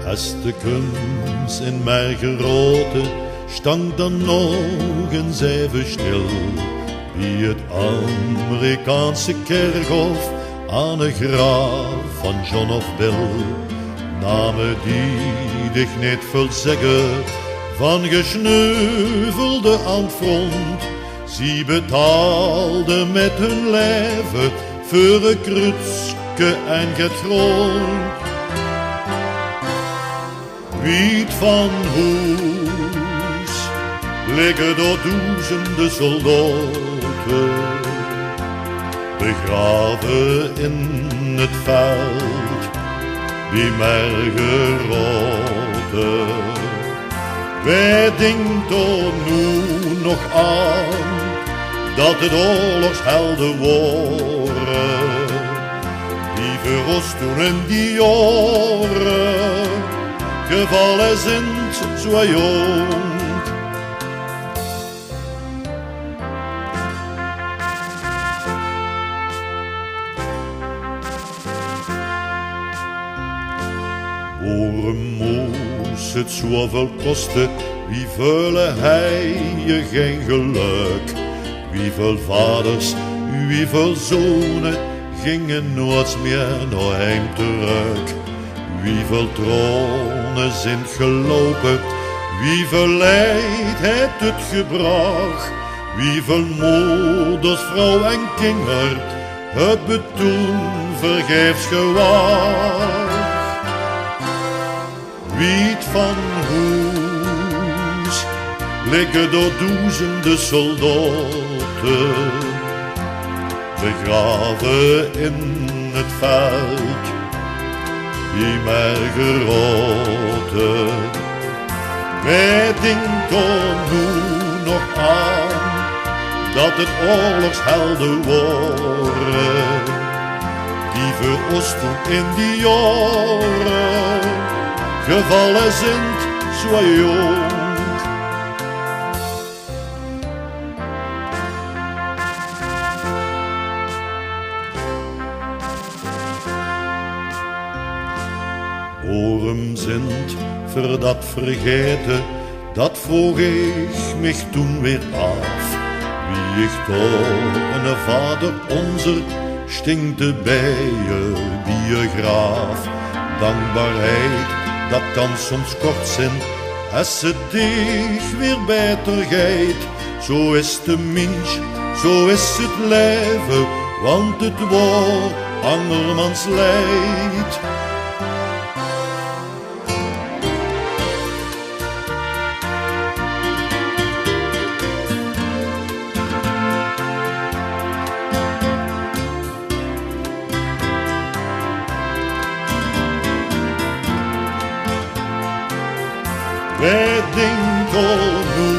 Als de kunst in mij geroten, stank dan nog eens even stil. Wie het Amerikaanse kerkhof aan een graf van John of Bill. Namen die dich niet veel zeggen, van gesneuvelde aan het front. Ze betaalden met hun leven voor een krutske en getrond. Wiet van huis liggen door duizenden soldaten, begraven in het veld, die mergen rotten. Wij denken er nu nog aan, dat het oorlogshelden worden, die voor ons toen in die jaren gevallen zijn zo jong. Waarom moest het zoveel kosten? Wie vullen hij je geen geluk? Wieveel vaders, wieveel zonen gingen nooit meer naar heim terug? Wieveel tronen zijn gelopen, wieveel leid heeft het gebracht? Wieveel moeders, vrouw en kinder hebben toen vergeefs gewacht? Wiet van huis liggen door duizenden soldaten, begraven in het veld, die mergen rotten. Wij denken er nu nog aan, dat het oorlogshelden worden, die voor ons toen in die jaren gevallen zijn zo jong. Waarom zijn voor dat vergeten, dat vroeg ik mich toen weer af. Wie ik toch een vader onze stinkte bij je biograaf. Dankbaarheid, dat kan soms kort zijn, als het dich weer beter gaat. Zo is de mens, zo is het leven, want het wordt andermans leid. Wij denken er nu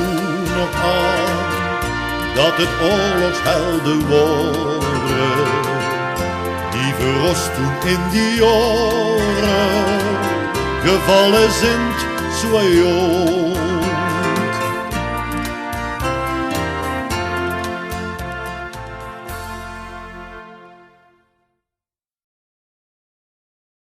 nog aan, dat het oorlogshelden worden, die voor ons toen in die jaren gevallen zijn zo jong.